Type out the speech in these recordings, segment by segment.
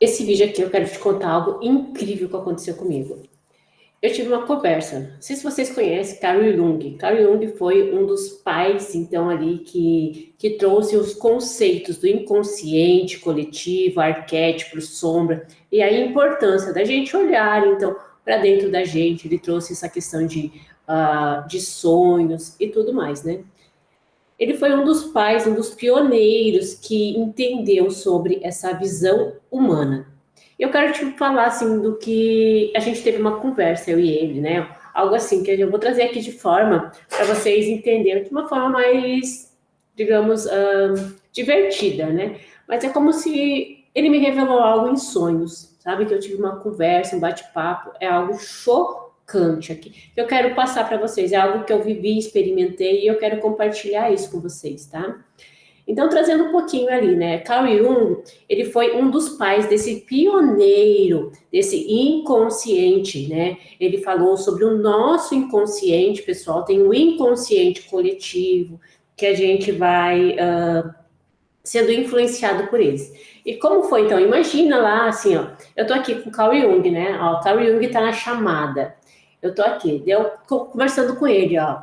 Esse vídeo aqui eu quero te contar algo incrível que aconteceu comigo. Eu tive uma conversa, não sei se vocês conhecem Carl Jung. Carl Jung foi um dos pais, então, ali que trouxe os conceitos do inconsciente coletivo, arquétipo, sombra, e a importância da gente olhar, então, para dentro da gente. Ele trouxe essa questão de sonhos e tudo mais, né? Ele foi um dos pais, um dos pioneiros que entendeu sobre essa visão humana. Eu quero te falar assim do que a gente teve uma conversa, eu e ele, né? Algo assim que eu vou trazer aqui de forma para vocês entenderem de uma forma mais, digamos, divertida, né? Mas é como se ele me revelou algo em sonhos, sabe? Que eu tive uma conversa, um bate-papo, é algo chocante aqui. Que eu quero passar para vocês, é algo que eu vivi, experimentei e eu quero compartilhar isso com vocês, tá? Então, trazendo um pouquinho ali, né? Carl Jung, ele foi um dos pais desse pioneiro, desse inconsciente, né? Ele falou sobre o nosso inconsciente, pessoal, tem o inconsciente coletivo, que a gente vai sendo influenciado por eles. E como foi, então? Imagina lá, assim, ó, eu tô aqui com o Carl Jung, né? Ó, o Carl Jung tá na chamada. Eu tô aqui, eu conversando com ele, ó.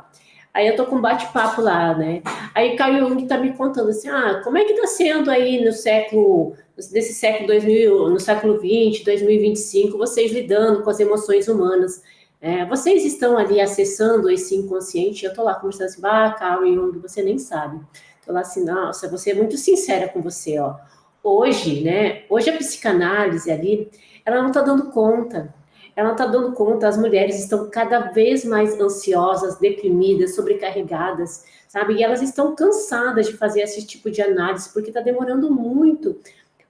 Aí eu tô com um bate-papo lá, né? Aí o Carl Jung tá me contando assim, como é que tá sendo aí nesse século 2000, no século 20, 2025, vocês lidando com as emoções humanas? Vocês estão ali acessando esse inconsciente? Eu tô lá conversando assim, Carl Jung, você nem sabe. Tô lá assim, nossa, você é muito sincera com você, ó. Hoje, né? Hoje a psicanálise ali, ela não tá dando conta. Ela não está dando conta, as mulheres estão cada vez mais ansiosas, deprimidas, sobrecarregadas, sabe? E elas estão cansadas de fazer esse tipo de análise, porque está demorando muito,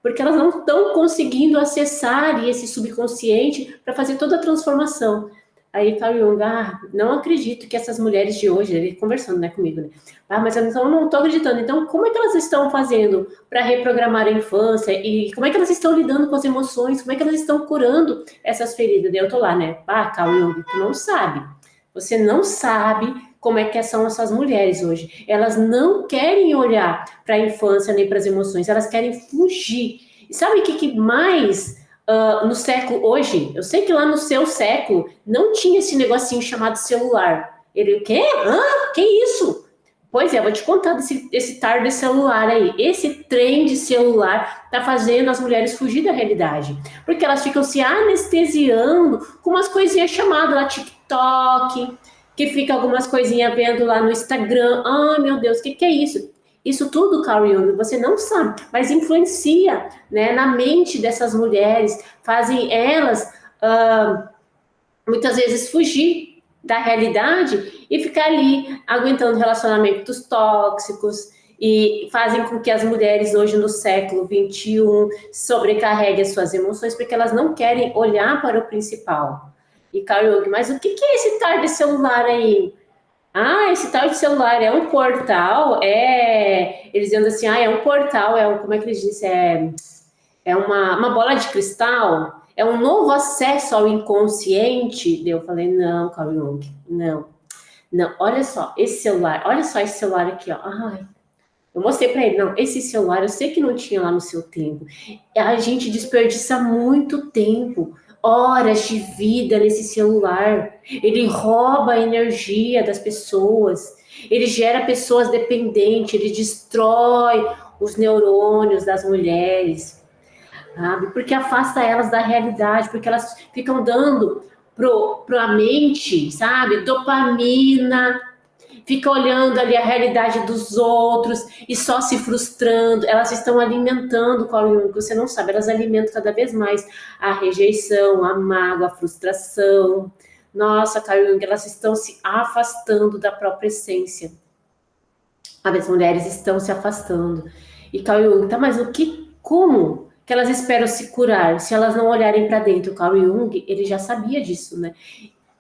porque elas não estão conseguindo acessar esse subconsciente para fazer toda a transformação. Aí Carl Jung, não acredito que essas mulheres de hoje, ele conversando, né, comigo, né? Mas então eu não estou acreditando. Então, como é que elas estão fazendo para reprogramar a infância? E como é que elas estão lidando com as emoções? Como é que elas estão curando essas feridas? Daí eu tô lá, né? Carl Jung, tu não sabe. Você não sabe como é que são essas mulheres hoje. Elas não querem olhar para a infância nem para as emoções, elas querem fugir. E sabe o que mais no século hoje? Eu sei que lá no seu século não tinha esse negocinho chamado celular. Ele, o quê? Que isso? Pois é, vou te contar desse tar de celular aí. Esse trem de celular tá fazendo as mulheres fugir da realidade. Porque elas ficam se anestesiando com umas coisinhas chamadas lá TikTok, que fica algumas coisinhas vendo lá no Instagram. Meu Deus, o que é isso? Isso tudo, Carl Jung, você não sabe, mas influencia, né, na mente dessas mulheres, fazem elas muitas vezes fugir da realidade e ficar ali aguentando relacionamentos tóxicos e fazem com que as mulheres hoje no século 21 sobrecarreguem as suas emoções porque elas não querem olhar para o principal. E Carl Jung, mas o que é esse tal de celular aí? Esse tal de celular é um portal, eles dizendo assim, é um portal, como é que eles dizem? É uma bola de cristal, é um novo acesso ao inconsciente. Eu falei, não, Carl Jung, não, não, olha só esse celular aqui, ó. Eu mostrei para ele, não, esse celular eu sei que não tinha lá no seu tempo. A gente desperdiça muito tempo, horas de vida nesse celular. Ele rouba a energia das pessoas, ele gera pessoas dependentes, ele destrói os neurônios das mulheres, sabe? Porque afasta elas da realidade, porque elas ficam dando para a mente, sabe? Dopamina, fica olhando ali a realidade dos outros e só se frustrando. Elas estão alimentando, Paulinho, que você não sabe, elas alimentam cada vez mais a rejeição, a mágoa, a frustração. Nossa, Carl Jung, elas estão se afastando da própria essência. As mulheres estão se afastando. E Carl Jung, tá, mas como que elas esperam se curar se elas não olharem para dentro? Carl Jung, ele já sabia disso, né?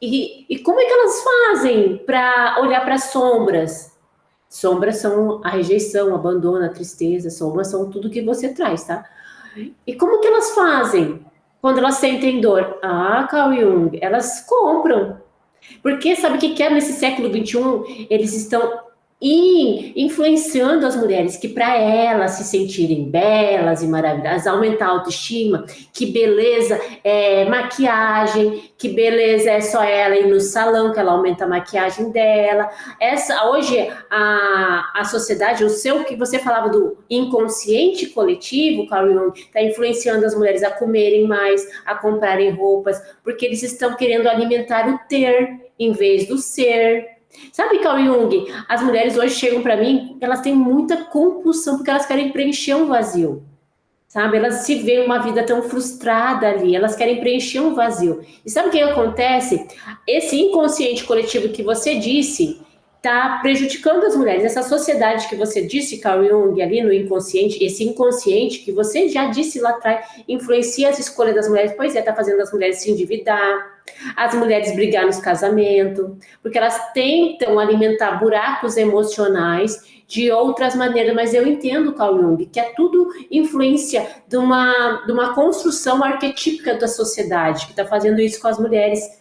E como é que elas fazem para olhar para as sombras? Sombras são a rejeição, o abandono, a tristeza, sombras são tudo que você traz, tá? E como que elas fazem quando elas sentem dor? Carl Jung, elas compram. Porque sabe o que é nesse século 21? Eles estão e influenciando as mulheres que para elas se sentirem belas e maravilhosas, aumentar a autoestima, que beleza é maquiagem, que beleza é só ela ir no salão, que ela aumenta a maquiagem dela. Hoje a sociedade, o seu que você falava do inconsciente coletivo, Carl Jung, está influenciando as mulheres a comerem mais, a comprarem roupas, porque eles estão querendo alimentar o ter em vez do ser. Sabe, Carl Jung, as mulheres hoje chegam para mim, elas têm muita compulsão, porque elas querem preencher um vazio, sabe? Elas se veem uma vida tão frustrada ali, elas querem preencher um vazio. E sabe o que acontece? Esse inconsciente coletivo que você disse está prejudicando as mulheres. Essa sociedade que você disse, Carl Jung, ali no inconsciente, esse inconsciente que você já disse lá atrás, influencia as escolhas das mulheres. Pois é, está fazendo as mulheres se endividar, as mulheres brigar nos casamentos, porque elas tentam alimentar buracos emocionais de outras maneiras, mas eu entendo, Carl Jung, que é tudo influência de uma construção arquetípica da sociedade, que está fazendo isso com as mulheres.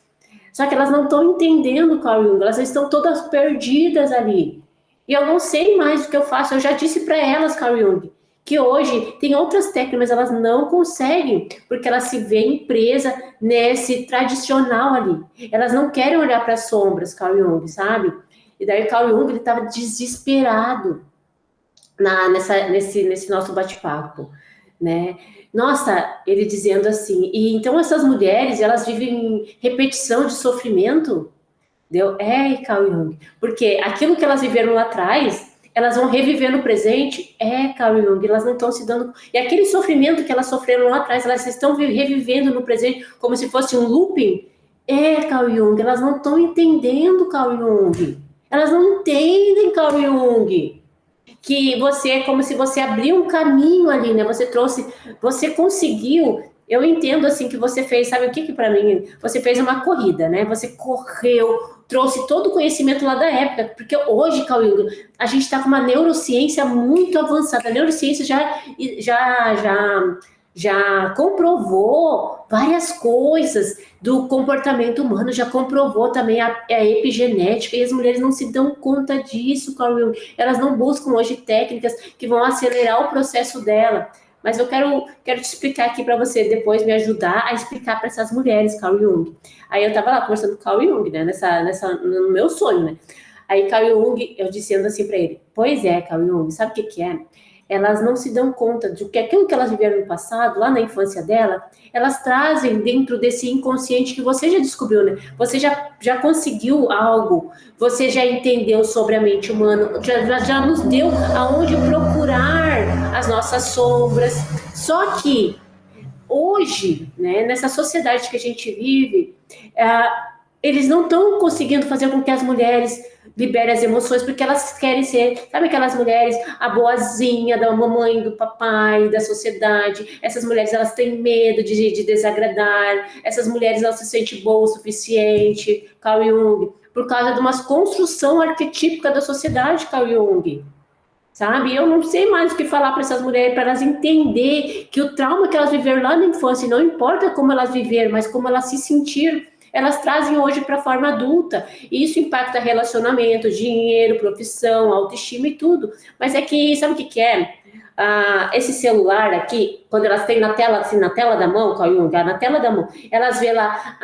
Só que elas não estão entendendo, Carl Jung, elas estão todas perdidas ali. E eu não sei mais o que eu faço, eu já disse para elas, Carl Jung, que hoje tem outras técnicas, mas elas não conseguem, porque elas se veem presas nesse tradicional ali. Elas não querem olhar para as sombras, Carl Jung, sabe? E daí Carl Jung ele estava desesperado nesse nosso bate-papo, né? Nossa, ele dizendo assim, e então essas mulheres, elas vivem repetição de sofrimento? Deu? É, Carl Jung, porque aquilo que elas viveram lá atrás, elas vão reviver no presente? É, Carl Jung, elas não estão se dando... E aquele sofrimento que elas sofreram lá atrás, elas estão revivendo no presente como se fosse um looping? É, Carl Jung, elas não estão entendendo, Carl Jung. Elas não entendem, Carl Jung, que você é como se você abriu um caminho ali, né? Você conseguiu. Eu entendo assim que você fez, sabe o que para mim? Você fez uma corrida, né? Você correu, trouxe todo o conhecimento lá da época, porque hoje, Carl Jung, a gente está com uma neurociência muito avançada. A neurociência já comprovou várias coisas do comportamento humano, já comprovou também a epigenética, e as mulheres não se dão conta disso, Carl Jung. Elas não buscam hoje técnicas que vão acelerar o processo dela. Mas eu quero te explicar aqui para você depois me ajudar a explicar para essas mulheres, Carl Jung. Aí eu estava lá conversando com o Carl Jung, né, no meu sonho, né? Aí Carl Jung, eu dizendo assim para ele, pois é, Carl Jung, sabe o que é? Elas não se dão conta de que aquilo que elas viveram no passado, lá na infância dela, elas trazem dentro desse inconsciente que você já descobriu, né? Você já conseguiu algo, você já entendeu sobre a mente humana, já nos deu aonde procurar as nossas sombras. Só que hoje, né, nessa sociedade que a gente vive, eles não estão conseguindo fazer com que as mulheres liberem as emoções, porque elas querem ser, sabe aquelas mulheres, a boazinha da mamãe, do papai, da sociedade. Essas mulheres, elas têm medo de desagradar. Essas mulheres, elas se sentem boas o suficiente, Carl Jung, por causa de uma construção arquetípica da sociedade, Carl Jung. Sabe? Eu não sei mais o que falar para essas mulheres, para elas entender que o trauma que elas viveram lá na infância, não importa como elas viveram, mas como elas se sentiram, elas trazem hoje para a forma adulta. E isso impacta relacionamento, dinheiro, profissão, autoestima e tudo. Mas é que, sabe o que é? Esse celular aqui, quando elas têm na tela, assim, na tela da mão, na tela da mão, elas vê lá,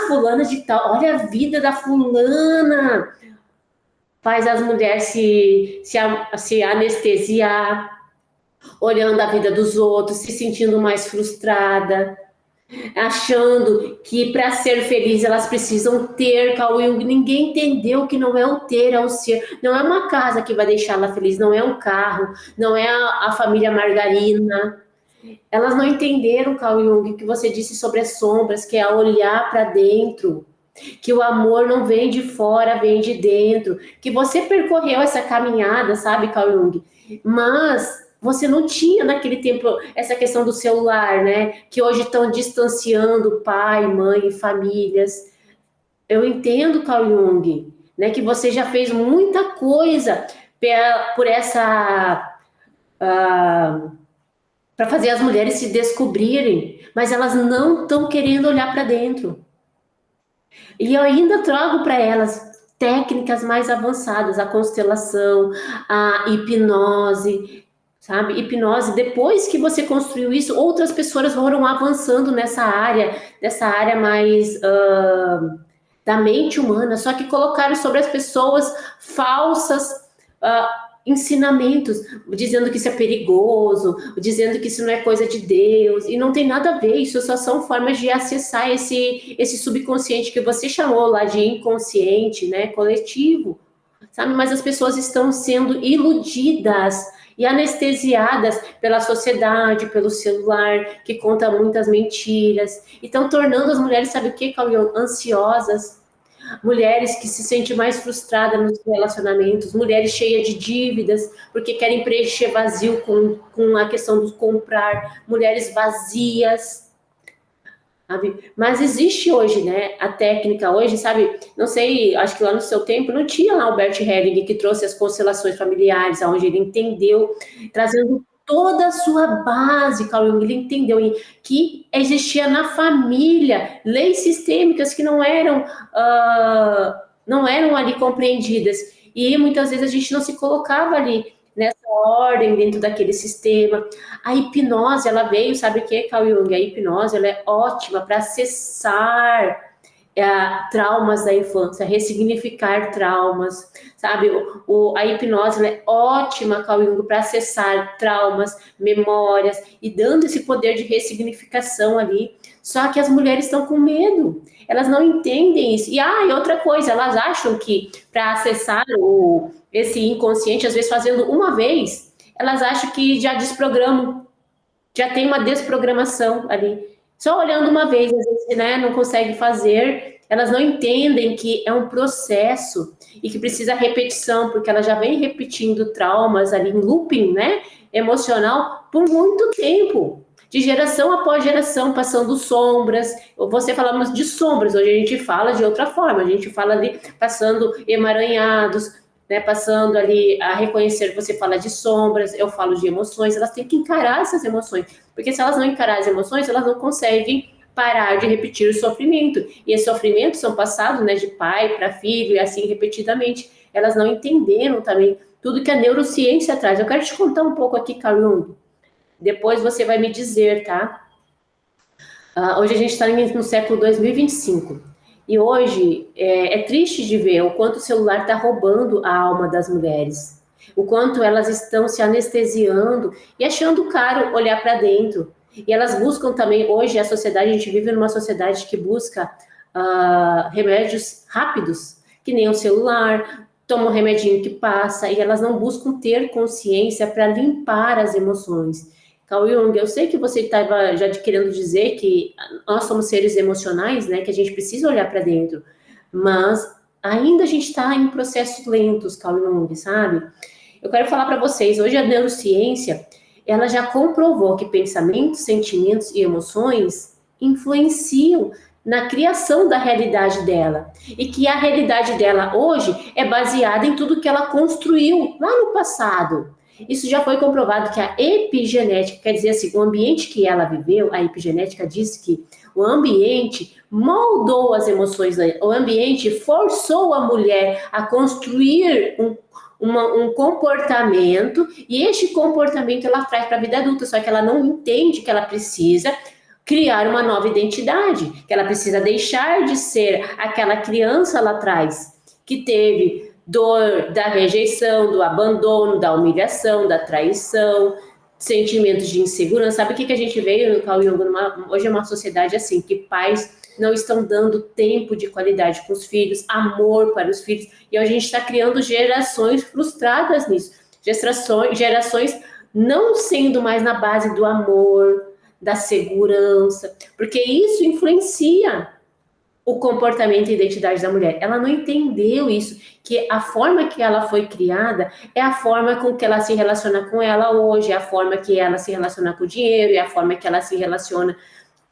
fulana de tal, olha a vida da fulana, faz as mulheres se anestesiar, olhando a vida dos outros, se sentindo mais frustrada, achando que para ser feliz elas precisam ter, Carl Jung. Ninguém entendeu que não é o ter, é o ser. Não é uma casa que vai deixar ela feliz, não é um carro, não é a família margarina. Elas não entenderam, Carl Jung, o que você disse sobre as sombras, que é olhar para dentro, que o amor não vem de fora, vem de dentro, que você percorreu essa caminhada, sabe, Carl Jung, mas você não tinha naquele tempo essa questão do celular, né, que hoje estão distanciando pai, mãe, famílias. Eu entendo, Carl Jung, né, que você já fez muita coisa por essa... para fazer as mulheres se descobrirem, mas elas não estão querendo olhar para dentro. E eu ainda trago para elas, técnicas mais avançadas, a constelação, a hipnose, sabe? Hipnose, depois que você construiu isso, outras pessoas foram avançando nessa área mais da mente humana, só que colocaram sobre as pessoas falsas ensinamentos, dizendo que isso é perigoso, dizendo que isso não é coisa de Deus, e não tem nada a ver, isso só são formas de acessar esse subconsciente que você chamou lá de inconsciente, né, coletivo, sabe? Mas as pessoas estão sendo iludidas e anestesiadas pela sociedade, pelo celular, que conta muitas mentiras, e estão tornando as mulheres, sabe o que, Cauê? Ansiosas, mulheres que se sentem mais frustradas nos relacionamentos, mulheres cheias de dívidas, porque querem preencher vazio com a questão do comprar, mulheres vazias, sabe? Mas existe hoje, né, a técnica hoje, sabe, não sei, acho que lá no seu tempo não tinha lá o Bert Helling que trouxe as constelações familiares, onde ele entendeu, trazendo toda a sua base, Carl Jung, ele entendeu que existia na família leis sistêmicas que não eram ali compreendidas, e muitas vezes a gente não se colocava ali nessa ordem dentro daquele sistema. A hipnose, ela veio, sabe o que, Carl Jung? A hipnose, ela é ótima para acessar traumas da infância, ressignificar traumas, sabe? A hipnose, ela é ótima, Carl Jung, para acessar traumas, memórias, e dando esse poder de ressignificação ali. Só que as mulheres estão com medo, elas não entendem isso. E outra coisa, elas acham que para acessar esse inconsciente, às vezes fazendo uma vez, elas acham que já desprogramam, já tem uma desprogramação ali. Só olhando uma vez, às vezes, né, não consegue fazer, elas não entendem que é um processo e que precisa repetição, porque ela já vem repetindo traumas ali em looping, né, emocional por muito tempo, de geração após geração, passando sombras. Você falamos de sombras, hoje a gente fala de outra forma, a gente fala ali passando emaranhados, né, passando ali a reconhecer, você fala de sombras, eu falo de emoções, elas têm que encarar essas emoções, porque se elas não encarar as emoções, elas não conseguem parar de repetir o sofrimento, e esses sofrimentos são passados, né, de pai para filho, e assim repetidamente, elas não entenderam também tudo que a neurociência traz. Eu quero te contar um pouco aqui, Carl Jung, depois você vai me dizer, tá? Hoje a gente está no século 2025, e hoje é triste de ver o quanto o celular está roubando a alma das mulheres, o quanto elas estão se anestesiando e achando caro olhar para dentro. E elas buscam também, hoje a gente vive numa sociedade que busca remédios rápidos, que nem o celular, toma um remedinho que passa, e elas não buscam ter consciência para limpar as emoções. Carl Jung, eu sei que você estava já querendo dizer que nós somos seres emocionais, né, que a gente precisa olhar para dentro, mas ainda a gente está em processos lentos, Carl Jung, sabe? Eu quero falar para vocês, hoje a neurociência, ela já comprovou que pensamentos, sentimentos e emoções influenciam na criação da realidade dela, e que a realidade dela hoje é baseada em tudo que ela construiu lá no passado. Isso já foi comprovado que a epigenética, quer dizer assim, o ambiente que ela viveu, a epigenética diz que o ambiente moldou as emoções, o ambiente forçou a mulher a construir um comportamento, e este comportamento ela traz para a vida adulta, só que ela não entende que ela precisa criar uma nova identidade, que ela precisa deixar de ser aquela criança lá atrás, que teve dor da rejeição, do abandono, da humilhação, da traição, sentimentos de insegurança. Sabe o que a gente veio no Carl Jung? Hoje é uma sociedade assim, que pais não estão dando tempo de qualidade com os filhos, amor para os filhos, e hoje a gente está criando gerações frustradas nisso, gerações não sendo mais na base do amor, da segurança, porque isso influencia o comportamento e identidade da mulher. Ela não entendeu isso, que a forma que ela foi criada é a forma com que ela se relaciona com ela hoje, é a forma que ela se relaciona com o dinheiro, é a forma que ela se relaciona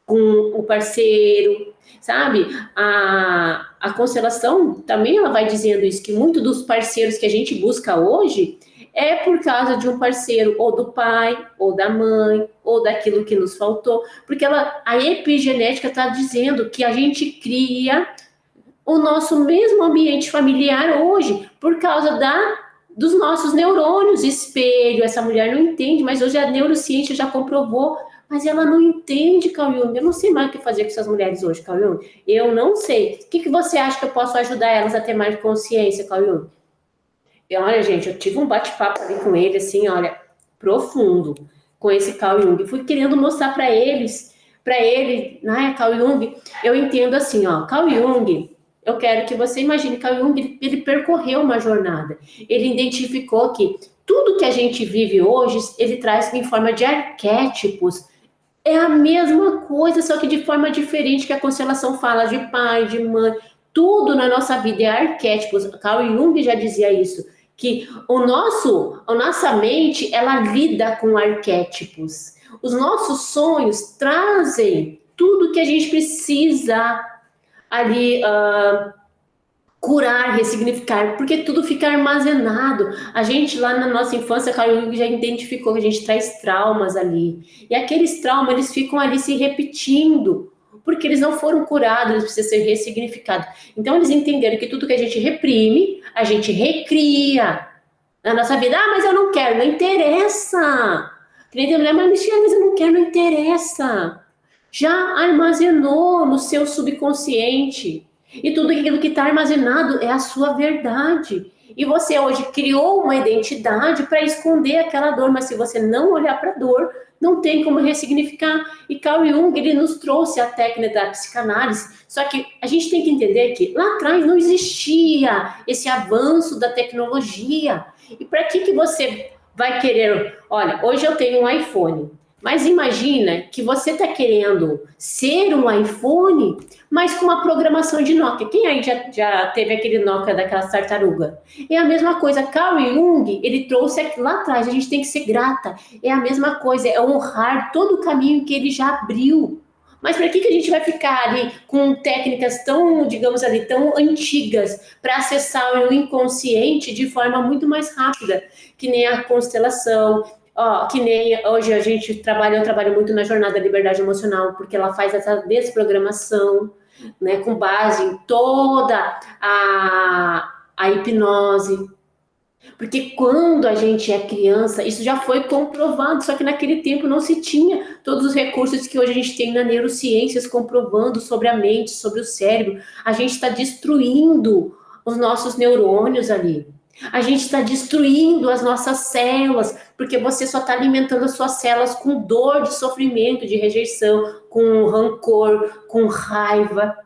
com o parceiro, sabe? A constelação também ela vai dizendo isso, que muito dos parceiros que a gente busca hoje é por causa de um parceiro, ou do pai, ou da mãe, ou daquilo que nos faltou, porque a epigenética está dizendo que a gente cria o nosso mesmo ambiente familiar hoje, por causa dos nossos neurônios, espelho. Essa mulher não entende, mas hoje a neurociência já comprovou, mas ela não entende, Carl Jung. Eu não sei mais o que fazer com essas mulheres hoje, Carl Jung. Eu não sei. O que você acha que eu posso ajudar elas a ter mais consciência, Carl Jung? E olha, gente, eu tive um bate-papo ali com ele, assim, olha, profundo, com esse Carl Jung. Fui querendo mostrar para ele, né, Carl Jung, eu entendo assim, ó, Carl Jung, eu quero que você imagine, Carl Jung, ele percorreu uma jornada. Ele identificou que tudo que a gente vive hoje, ele traz em forma de arquétipos. É a mesma coisa, só que de forma diferente, que a constelação fala de pai, de mãe. Tudo na nossa vida é arquétipos. Carl Jung já dizia isso, que a nossa mente, ela lida com arquétipos. Os nossos sonhos trazem tudo que a gente precisa ali curar, ressignificar, porque tudo fica armazenado. A gente lá na nossa infância, Carl Jung já identificou que a gente traz traumas ali. E aqueles traumas, eles ficam ali se repetindo, porque eles não foram curados, eles precisam ser ressignificados. Então eles entenderam que tudo que a gente reprime, a gente recria na nossa vida. Ah, mas eu não quero, não interessa. Que nem tem mulher, mas Michelle, mas eu não quero, não interessa. Já armazenou no seu subconsciente. E tudo aquilo que está armazenado é a sua verdade. E você hoje criou uma identidade para esconder aquela dor, mas se você não olhar para a dor, não tem como ressignificar. E Carl Jung, ele nos trouxe a técnica da psicanálise, só que a gente tem que entender que lá atrás não existia esse avanço da tecnologia. E para que você vai querer? Olha, hoje eu tenho um iPhone, mas imagina que você está querendo ser um iPhone, mas com uma programação de Nokia. Quem aí já teve aquele Nokia daquela tartaruga? É a mesma coisa. Carl Jung, ele trouxe aqui lá atrás, a gente tem que ser grata. É a mesma coisa, é honrar todo o caminho que ele já abriu. Mas para que a gente vai ficar ali com técnicas tão, digamos ali, tão antigas para acessar o inconsciente de forma muito mais rápida, que nem a constelação, ó, que nem hoje eu trabalho muito na jornada da liberdade emocional, porque ela faz essa desprogramação, né, com base em toda a hipnose. Porque quando a gente é criança, isso já foi comprovado, só que naquele tempo não se tinha todos os recursos que hoje a gente tem na neurociências comprovando sobre a mente, sobre o cérebro. A gente está destruindo os nossos neurônios ali. A gente está destruindo as nossas células, porque você só está alimentando as suas células com dor, de sofrimento, de rejeição, com rancor, com raiva.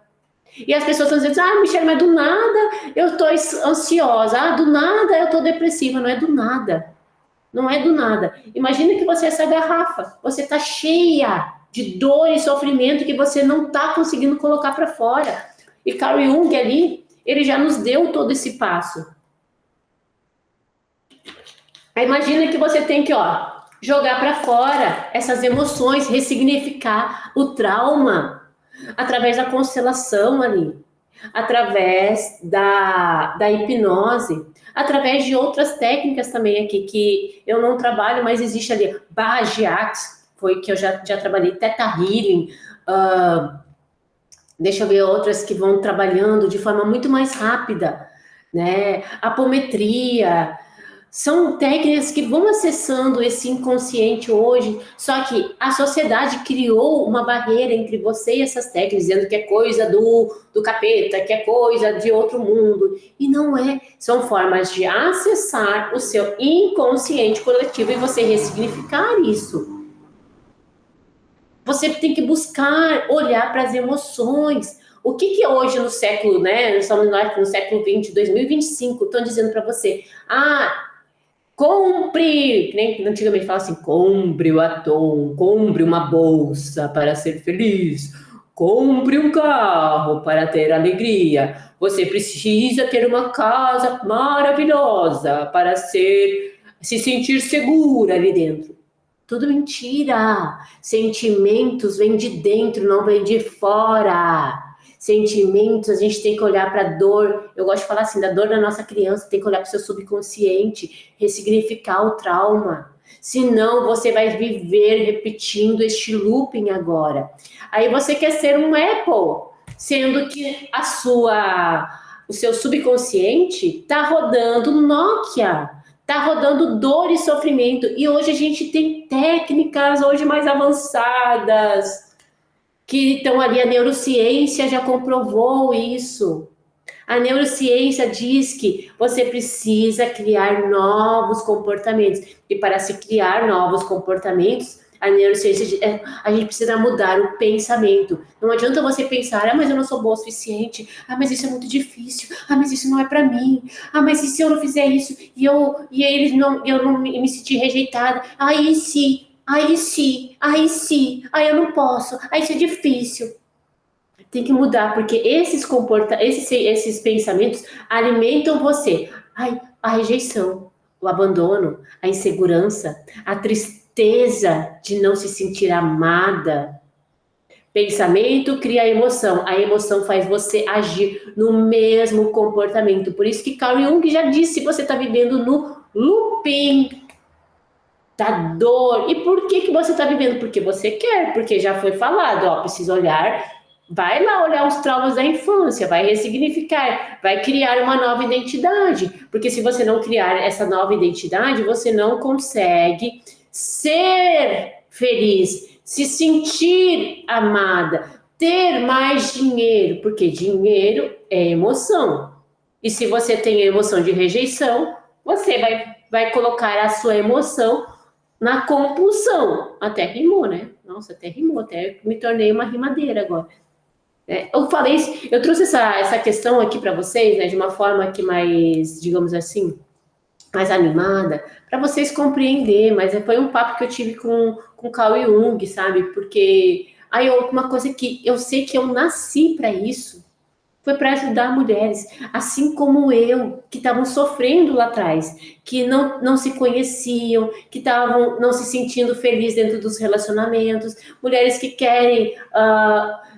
E as pessoas estão dizendo, ah, Michelle, mas do nada eu tô ansiosa, ah, do nada eu tô depressiva. Não é do nada, não é do nada. Imagina que você é essa garrafa, você tá cheia de dor e sofrimento que você não tá conseguindo colocar para fora. E Carl Jung ali, ele já nos deu todo esse passo. Aí imagina que você tem que, ó, jogar para fora essas emoções, ressignificar o trauma através da constelação ali, através da hipnose, através de outras técnicas também aqui, que eu não trabalho, mas existe ali, barra de Axe, foi que eu já trabalhei, Theta Healing, deixa eu ver outras que vão trabalhando de forma muito mais rápida, né, apometria, são técnicas que vão acessando esse inconsciente hoje, só que a sociedade criou uma barreira entre você e essas técnicas, dizendo que é coisa do capeta, que é coisa de outro mundo. E não é. São formas de acessar o seu inconsciente coletivo e você ressignificar isso. Você tem que buscar olhar para as emoções. O que hoje no século, né? Nós estamos no século 20, 2025, estão dizendo para você, compre, nem antigamente falava assim, compre o atom, compre uma bolsa para ser feliz, compre um carro para ter alegria. Você precisa ter uma casa maravilhosa para se sentir segura ali dentro. Tudo mentira. Sentimentos vêm de dentro, não vêm de fora. Sentimentos, a gente tem que olhar para a dor. Eu gosto de falar assim, da dor da nossa criança, tem que olhar para o seu subconsciente, ressignificar o trauma. Senão você vai viver repetindo este looping agora. Aí você quer ser um Apple. sendo que o seu subconsciente está rodando Nokia, está rodando dor e sofrimento. E hoje a gente tem técnicas hoje mais avançadas que estão ali, a neurociência já comprovou isso. A neurociência diz que você precisa criar novos comportamentos. E para se criar novos comportamentos, a neurociência diz, a gente precisa mudar o pensamento. Não adianta você pensar, mas eu não sou boa o suficiente. Mas isso é muito difícil. Mas isso não é para mim. Mas e se eu não fizer isso eu não me sentir rejeitada? Aí sim, eu não posso. Isso é difícil. Tem que mudar, porque esses pensamentos alimentam você. A rejeição, o abandono, a insegurança, a tristeza de não se sentir amada. Pensamento cria emoção. A emoção faz você agir no mesmo comportamento. Por isso que Carl Jung já disse, você está vivendo no looping da dor. E por que você está vivendo? Porque você quer, porque já foi falado, precisa olhar. Vai lá olhar os traumas da infância, vai ressignificar, vai criar uma nova identidade. Porque se você não criar essa nova identidade, você não consegue ser feliz, se sentir amada, ter mais dinheiro, porque dinheiro é emoção. E se você tem a emoção de rejeição, você vai colocar a sua emoção na compulsão. Até rimou, né? Nossa, até rimou, até me tornei uma rimadeira agora. Eu trouxe essa questão aqui para vocês, né, de uma forma que mais, digamos assim, mais animada, para vocês compreender, mas foi um papo que eu tive com Carl Jung, sabe? Porque uma coisa que eu sei que eu nasci para isso, foi para ajudar mulheres, assim como eu, que estavam sofrendo lá atrás, que não se conheciam, que estavam não se sentindo felizes dentro dos relacionamentos, mulheres que querem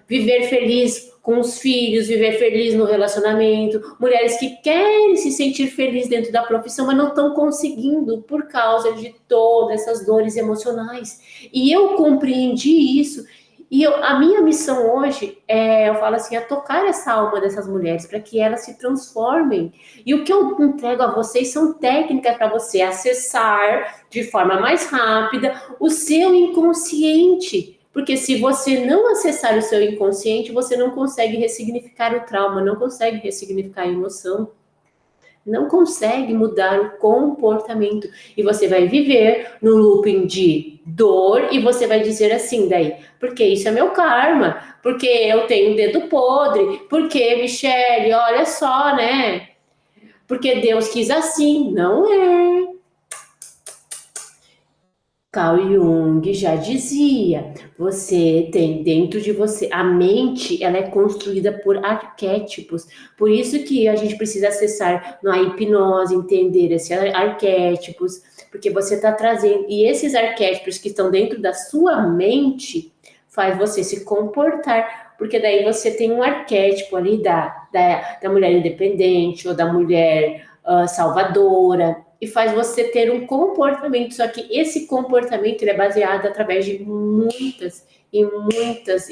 viver feliz com os filhos, viver feliz no relacionamento, mulheres que querem se sentir felizes dentro da profissão, mas não estão conseguindo por causa de todas essas dores emocionais. E eu compreendi isso. E a minha missão hoje eu falo assim, é tocar essa alma dessas mulheres para que elas se transformem. E o que eu entrego a vocês são técnicas para você acessar de forma mais rápida o seu inconsciente. Porque se você não acessar o seu inconsciente, você não consegue ressignificar o trauma, não consegue ressignificar a emoção, não consegue mudar o comportamento. E você vai viver no looping de dor e você vai dizer assim daí, porque isso é meu karma, porque eu tenho um dedo podre, porque, Michele, olha só, né? Porque Deus quis assim. Não é. Carl Jung já dizia, você tem dentro de você, a mente, ela é construída por arquétipos, por isso que a gente precisa acessar na hipnose, entender esses arquétipos, porque você está trazendo, e esses arquétipos que estão dentro da sua mente, faz você se comportar, porque daí você tem um arquétipo ali da mulher independente, ou da mulher salvadora, e faz você ter um comportamento, só que esse comportamento ele é baseado através de muitas e muitas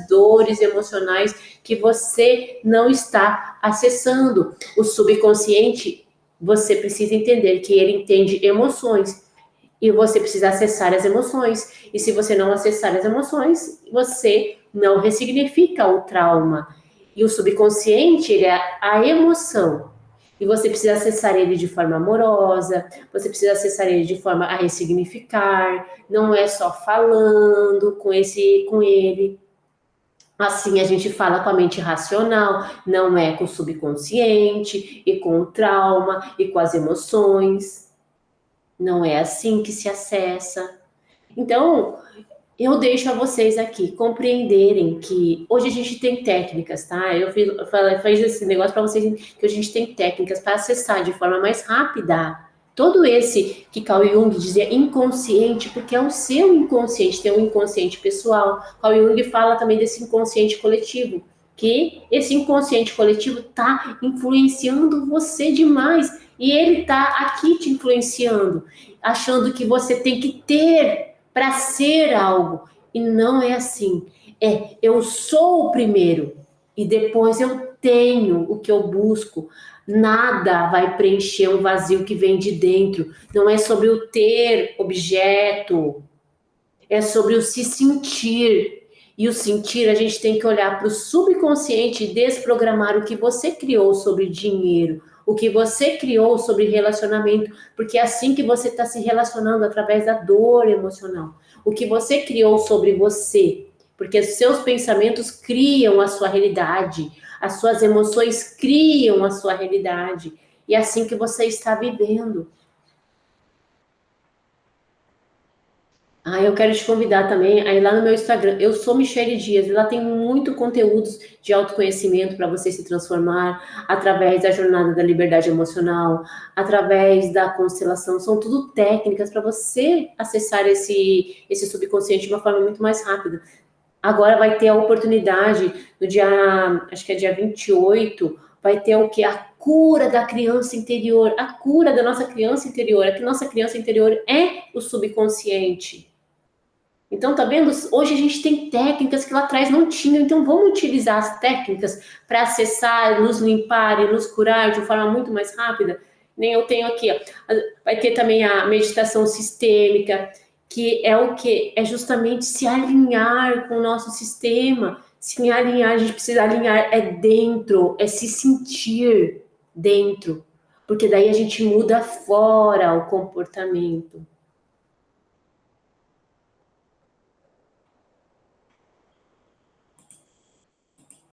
dores emocionais que você não está acessando. O subconsciente, você precisa entender que ele entende emoções, e você precisa acessar as emoções, e se você não acessar as emoções, você não ressignifica o trauma. E o subconsciente, ele é a emoção. E você precisa acessar ele de forma amorosa, você precisa acessar ele de forma a ressignificar, não é só falando com ele. Assim a gente fala com a mente racional, não é com o subconsciente e com o trauma e com as emoções. Não é assim que se acessa. Então, eu deixo a vocês aqui compreenderem que hoje a gente tem técnicas, tá? Eu fiz esse negócio para vocês que hoje a gente tem técnicas para acessar de forma mais rápida todo esse que Carl Jung dizia inconsciente, porque é o seu inconsciente, tem um inconsciente pessoal. Carl Jung fala também desse inconsciente coletivo, que esse inconsciente coletivo está influenciando você demais e ele está aqui te influenciando, achando que você tem que ter para ser algo. E não é assim. Eu sou o primeiro e depois eu tenho o que eu busco. Nada vai preencher um vazio que vem de dentro. Não é sobre o ter objeto, é sobre o se sentir. E o sentir, a gente tem que olhar para o subconsciente e desprogramar o que você criou sobre dinheiro, o que você criou sobre relacionamento, porque é assim que você está se relacionando através da dor emocional. O que você criou sobre você, porque os seus pensamentos criam a sua realidade, as suas emoções criam a sua realidade. E é assim que você está vivendo. Eu quero te convidar também a ir lá no meu Instagram. Eu sou Michele Dias, e lá tem muito conteúdos de autoconhecimento para você se transformar através da jornada da liberdade emocional, através da constelação. São tudo técnicas para você acessar esse subconsciente de uma forma muito mais rápida. Agora vai ter a oportunidade, no dia, acho que é dia 28, vai ter o que? A cura da criança interior, a cura da nossa criança interior. A nossa criança interior é o subconsciente. Então, tá vendo? Hoje a gente tem técnicas que lá atrás não tinham, então vamos utilizar as técnicas para acessar, nos limpar e nos curar de forma muito mais rápida. Nem eu tenho aqui, ó. Vai ter também a meditação sistêmica, que é o que? É justamente se alinhar com o nosso sistema. Se alinhar, a gente precisa alinhar dentro, é se sentir dentro, porque daí a gente muda fora o comportamento.